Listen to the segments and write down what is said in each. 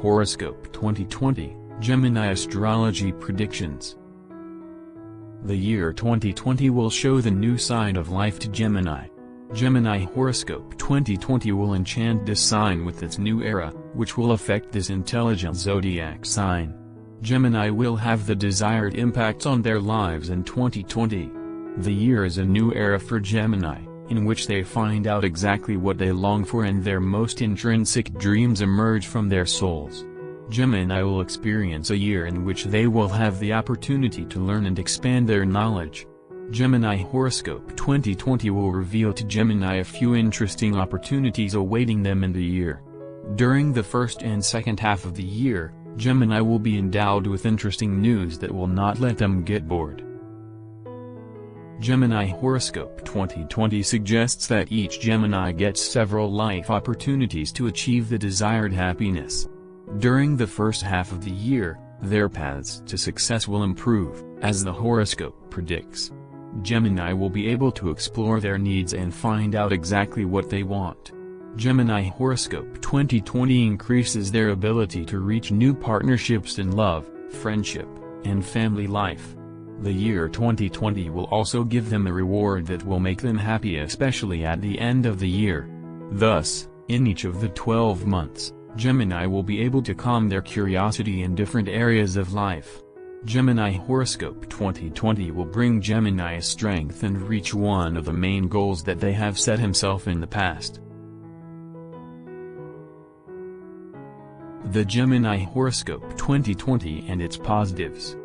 Horoscope 2020, Gemini Astrology Predictions. The year 2020 will show the new side of life to Gemini. Gemini Horoscope 2020 will enchant this sign with its new era, which will affect this intelligent zodiac sign. Gemini will have the desired impacts on their lives in 2020. The year is a new era for Gemini, in which they find out exactly what they long for and their most intrinsic dreams emerge from their souls. Gemini will experience a year in which they will have the opportunity to learn and expand their knowledge. Gemini Horoscope 2020 will reveal to Gemini a few interesting opportunities awaiting them in the year. During the first and second half of the year, Gemini will be endowed with interesting news that will not let them get bored. Gemini Horoscope 2020 suggests that each Gemini gets several life opportunities to achieve the desired happiness. During the first half of the year, their paths to success will improve, as the horoscope predicts. Gemini will be able to explore their needs and find out exactly what they want. Gemini Horoscope 2020 increases their ability to reach new partnerships in love, friendship, and family life. The year 2020 will also give them a reward that will make them happy, especially at the end of the year. Thus, in each of the 12 months, Gemini will be able to calm their curiosity in different areas of life. Gemini Horoscope 2020 will bring Gemini strength and reach one of the main goals that they have set himself in the past. The Gemini Horoscope 2020 and its positives.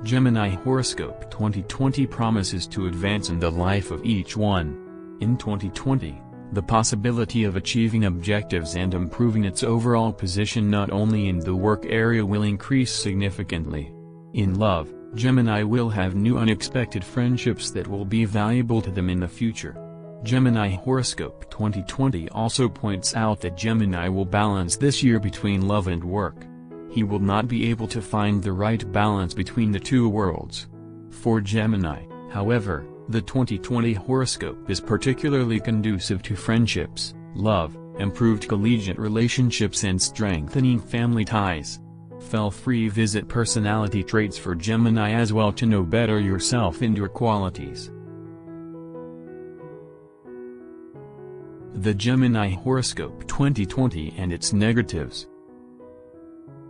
Gemini Horoscope 2020 promises to advance in the life of each one. In 2020, the possibility of achieving objectives and improving its overall position not only in the work area will increase significantly. In love, Gemini will have new unexpected friendships that will be valuable to them in the future. Gemini Horoscope 2020 also points out that Gemini will balance this year between love and work. He will not be able to find the right balance between the two worlds. For Gemini, however, the 2020 horoscope is particularly conducive to friendships, love, improved collegiate relationships and strengthening family ties. Feel free to visit personality traits for Gemini as well to know better yourself and your qualities. The Gemini Horoscope 2020 and its negatives.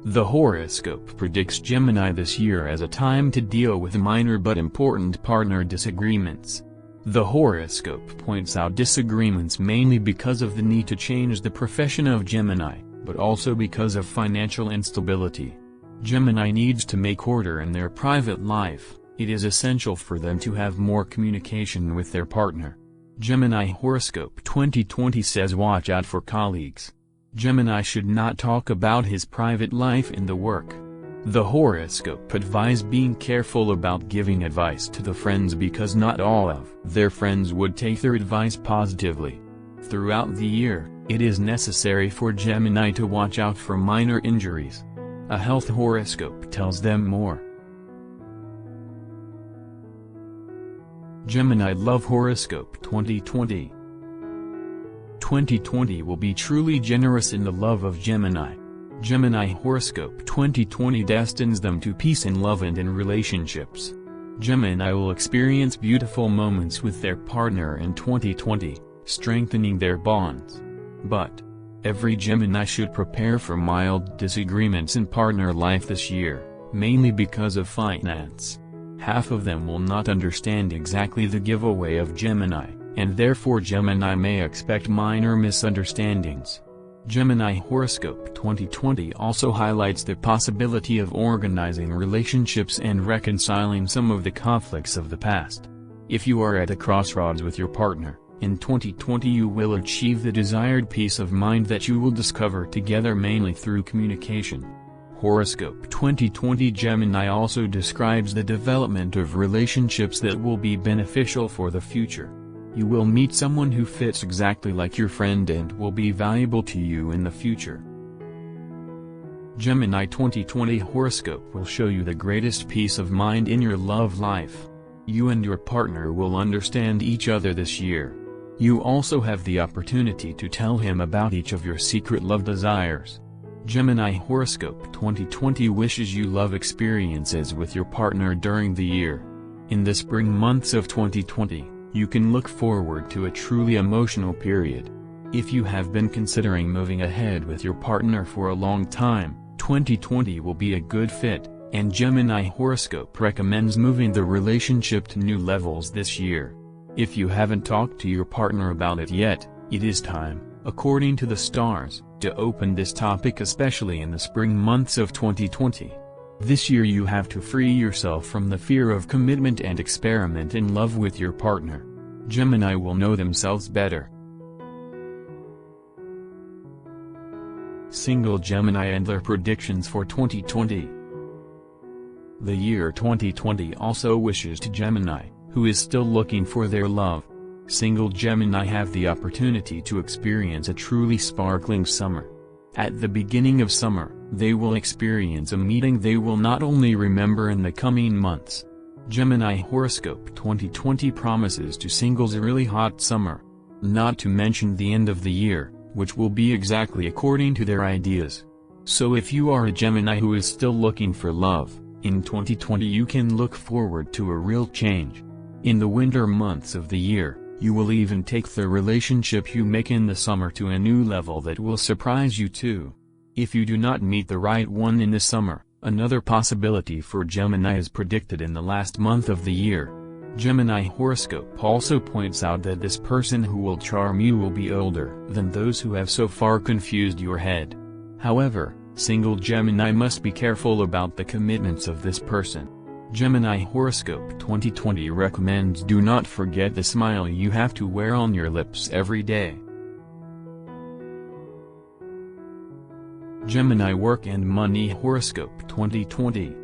The horoscope predicts Gemini this year as a time to deal with minor but important partner disagreements. The horoscope points out disagreements mainly because of the need to change the profession of Gemini, but also because of financial instability. Gemini needs to make order in their private life. It is essential for them to have more communication with their partner. Gemini Horoscope 2020 says watch out for colleagues. Gemini should not talk about his private life in the work. The horoscope advises being careful about giving advice to the friends because not all of their friends would take their advice positively. Throughout the year, it is necessary for Gemini to watch out for minor injuries. A health horoscope tells them more. Gemini Love Horoscope 2020. 2020 will be truly generous in the love of Gemini. Gemini Horoscope 2020 destines them to peace in love and in relationships. Gemini will experience beautiful moments with their partner in 2020, strengthening their bonds. But every Gemini should prepare for mild disagreements in partner life this year, mainly because of finance. Half of them will not understand exactly the giveaway of Gemini, and therefore Gemini may expect minor misunderstandings. Gemini Horoscope 2020 also highlights the possibility of organizing relationships and reconciling some of the conflicts of the past. If you are at a crossroads with your partner, in 2020 you will achieve the desired peace of mind that you will discover together mainly through communication. Horoscope 2020 Gemini also describes the development of relationships that will be beneficial for the future. You will meet someone who fits exactly like your friend and will be valuable to you in the future. Gemini 2020 horoscope will show you the greatest peace of mind in your love life. You and your partner will understand each other this year. You also have the opportunity to tell him about each of your secret love desires. Gemini Horoscope 2020 wishes you love experiences with your partner during the year. In the spring months of 2020, you can look forward to a truly emotional period. If you have been considering moving ahead with your partner for a long time, 2020 will be a good fit, and Gemini Horoscope recommends moving the relationship to new levels this year. If you haven't talked to your partner about it yet, it is time, according to the stars, to open this topic, especially in the spring months of 2020. This year you have to free yourself from the fear of commitment and experiment in love with your partner. Gemini will know themselves better. Single Gemini and their predictions for 2020. The year 2020 also wishes to Gemini, who is still looking for their love. Single Gemini have the opportunity to experience a truly sparkling summer. At the beginning of summer, they will experience a meeting they will not only remember in the coming months. Gemini Horoscope 2020 promises to singles a really hot summer. Not to mention the end of the year, which will be exactly according to their ideas. So if you are a Gemini who is still looking for love, in 2020 you can look forward to a real change. In the winter months of the year, you will even take the relationship you make in the summer to a new level that will surprise you too. If you do not meet the right one in the summer, another possibility for Gemini is predicted in the last month of the year. Gemini Horoscope also points out that this person who will charm you will be older than those who have so far confused your head. However, single Gemini must be careful about the commitments of this person. Gemini Horoscope 2020 recommends do not forget the smile you have to wear on your lips every day. Gemini Work and Money Horoscope 2020.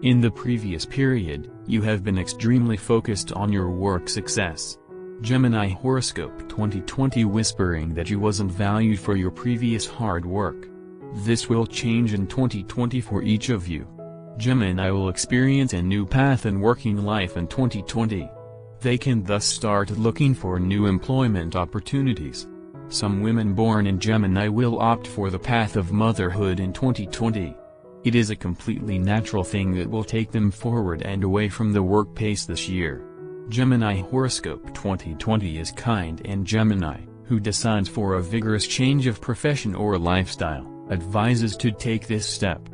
In the previous period, you have been extremely focused on your work success. Gemini Horoscope 2020 whispering that you wasn't valued for your previous hard work. This will change in 2020 for each of you. Gemini will experience a new path in working life in 2020. They can thus start looking for new employment opportunities. Some women born in Gemini will opt for the path of motherhood in 2020. It is a completely natural thing that will take them forward and away from the work pace this year. Gemini Horoscope 2020 is kind, and Gemini, who decides for a vigorous change of profession or lifestyle, advises to take this step.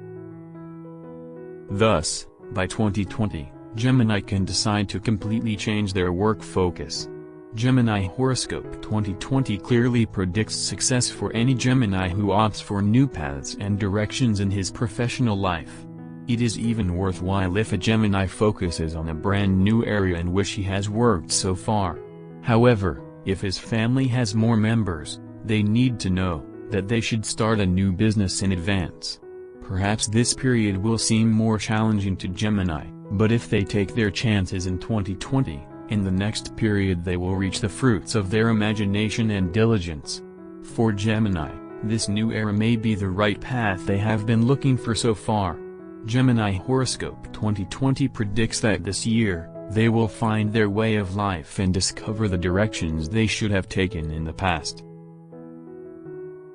Thus, by 2020, Gemini can decide to completely change their work focus. Gemini Horoscope 2020 clearly predicts success for any Gemini who opts for new paths and directions in his professional life. It is even worthwhile if a Gemini focuses on a brand new area in which he has worked so far. However, if his family has more members, they need to know that they should start a new business in advance. Perhaps this period will seem more challenging to Gemini, but if they take their chances in 2020, in the next period they will reach the fruits of their imagination and diligence. For Gemini, this new era may be the right path they have been looking for so far. Gemini Horoscope 2020 predicts that this year, they will find their way of life and discover the directions they should have taken in the past.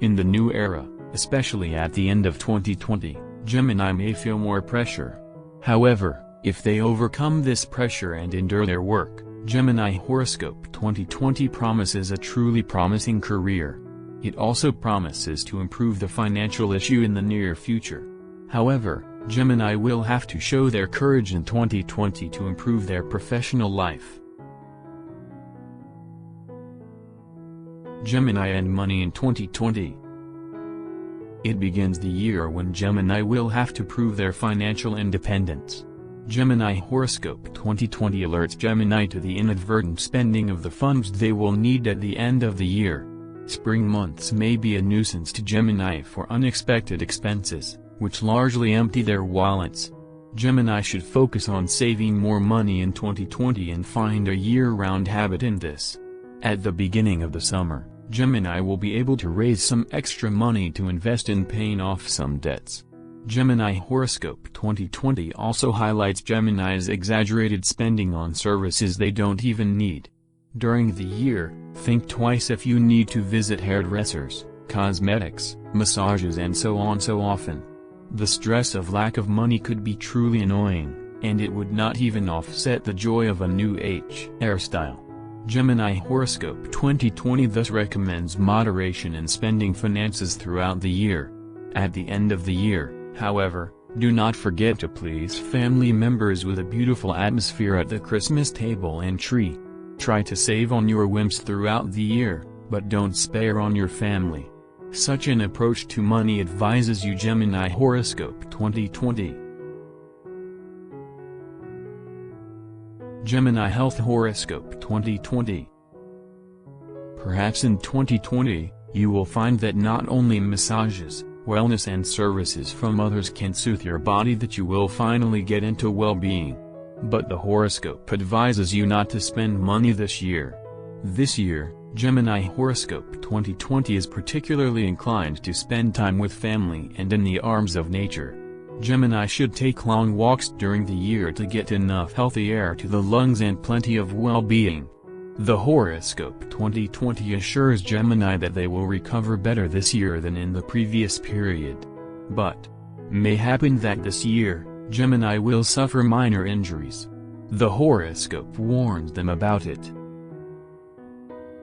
In the new era, especially at the end of 2020, Gemini may feel more pressure. However, if they overcome this pressure and endure their work, Gemini Horoscope 2020 promises a truly promising career. It also promises to improve the financial issue in the near future. However, Gemini will have to show their courage in 2020 to improve their professional life. Gemini and money in 2020. It begins the year when Gemini will have to prove their financial independence. Gemini Horoscope 2020 alerts Gemini to the inadvertent spending of the funds they will need at the end of the year. Spring months may be a nuisance to Gemini for unexpected expenses, which largely empty their wallets. Gemini should focus on saving more money in 2020 and find a year-round habit in this. At the beginning of the summer, Gemini will be able to raise some extra money to invest in paying off some debts. Gemini Horoscope 2020 also highlights Gemini's exaggerated spending on services they don't even need. During the year, think twice if you need to visit hairdressers, cosmetics, massages and so on so often. The stress of lack of money could be truly annoying, and it would not even offset the joy of a new hairstyle. Gemini Horoscope 2020 thus recommends moderation in spending finances throughout the year. At the end of the year, however, do not forget to please family members with a beautiful atmosphere at the Christmas table and tree. Try to save on your whims throughout the year, but don't spare on your family. Such an approach to money advises you Gemini Horoscope 2020. Gemini Health Horoscope 2020. Perhaps in 2020, you will find that not only massages, wellness and services from others can soothe your body, that you will finally get into well-being. But the horoscope advises you not to spend money this year. This year, Gemini Horoscope 2020 is particularly inclined to spend time with family and in the arms of nature. Gemini should take long walks during the year to get enough healthy air to the lungs and plenty of well-being. The Horoscope 2020 assures Gemini that they will recover better this year than in the previous period. But may happen that this year, Gemini will suffer minor injuries. The horoscope warns them about it.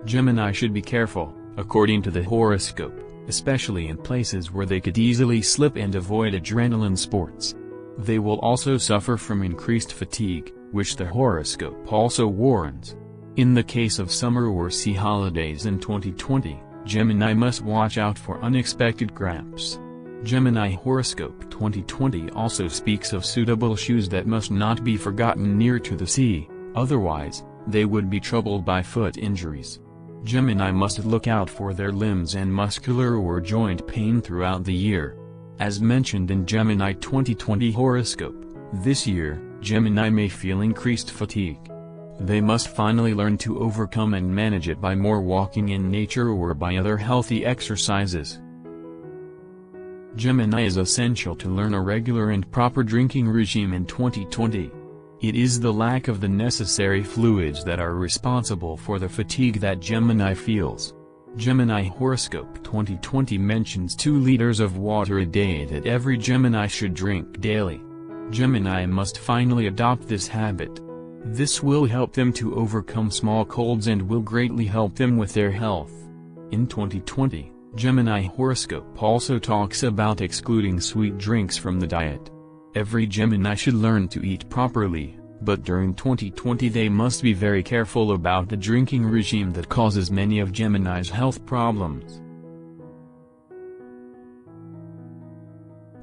Gemini should be careful, according to the horoscope, especially in places where they could easily slip, and avoid adrenaline sports. They will also suffer from increased fatigue, which the horoscope also warns. In the case of summer or sea holidays in 2020, Gemini must watch out for unexpected cramps. Gemini Horoscope 2020 also speaks of suitable shoes that must not be forgotten near to the sea, otherwise, they would be troubled by foot injuries. Gemini must look out for their limbs and muscular or joint pain throughout the year. As mentioned in Gemini 2020 horoscope, this year, Gemini may feel increased fatigue. They must finally learn to overcome and manage it by more walking in nature or by other healthy exercises. Gemini is essential to learn a regular and proper drinking regime in 2020. It is the lack of the necessary fluids that are responsible for the fatigue that Gemini feels. Gemini Horoscope 2020 mentions 2 liters of water a day that every Gemini should drink daily. Gemini must finally adopt this habit. This will help them to overcome small colds and will greatly help them with their health. In 2020, Gemini Horoscope also talks about excluding sweet drinks from the diet. Every Gemini should learn to eat properly, but during 2020 they must be very careful about the drinking regime that causes many of Gemini's health problems.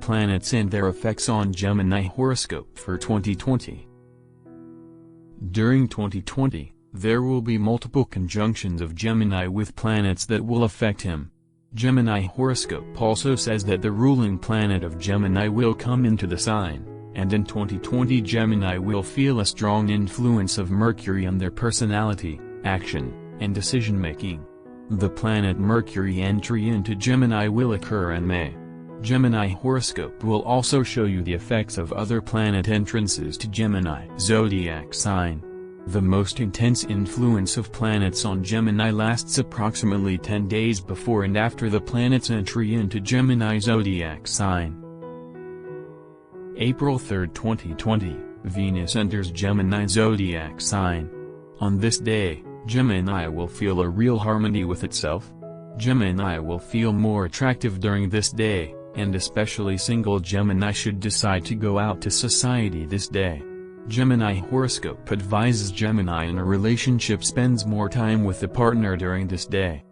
Planets and their effects on Gemini Horoscope for 2020. During 2020, there will be multiple conjunctions of Gemini with planets that will affect him. Gemini Horoscope also says that the ruling planet of Gemini will come into the sign, and in 2020 Gemini will feel a strong influence of Mercury on their personality, action, and decision-making. The planet Mercury entry into Gemini will occur in May. Gemini Horoscope will also show you the effects of other planet entrances to Gemini zodiac sign. The most intense influence of planets on Gemini lasts approximately 10 days before and after the planet's entry into Gemini zodiac sign. April 3, 2020, Venus enters Gemini zodiac sign. On this day, Gemini will feel a real harmony with itself. Gemini will feel more attractive during this day, and especially single Gemini should decide to go out to society this day. Gemini Horoscope advises Gemini in a relationship spends more time with the partner during this day.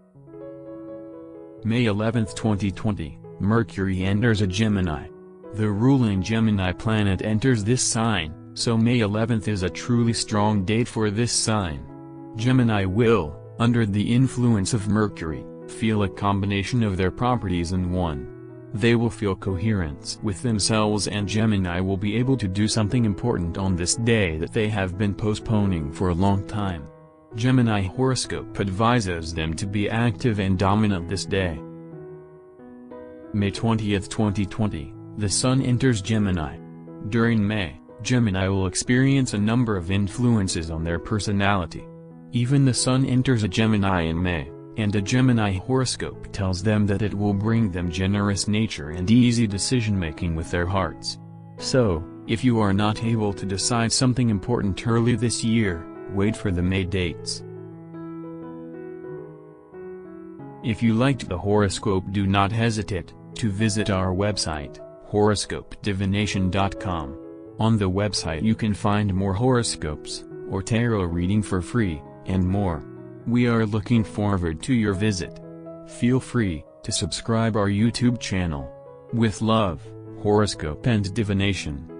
May 11, 2020, Mercury enters a Gemini. The ruling Gemini planet enters this sign, so May 11th is a truly strong date for this sign. Gemini will, under the influence of Mercury, feel a combination of their properties in one. They will feel coherence with themselves, and Gemini will be able to do something important on this day that they have been postponing for a long time. Gemini Horoscope advises them to be active and dominant this day. May 20, 2020, the Sun enters Gemini. During May, Gemini will experience a number of influences on their personality. Even the Sun enters a Gemini in May, and a Gemini horoscope tells them that it will bring them generous nature and easy decision-making with their hearts. So, if you are not able to decide something important early this year, wait for the May dates. If you liked the horoscope, do not hesitate to visit our website, horoscopedivination.com. On the website you can find more horoscopes, or tarot reading for free, and more. We are looking forward to your visit. Feel free to subscribe our YouTube channel. With love, Horoscope and Divination.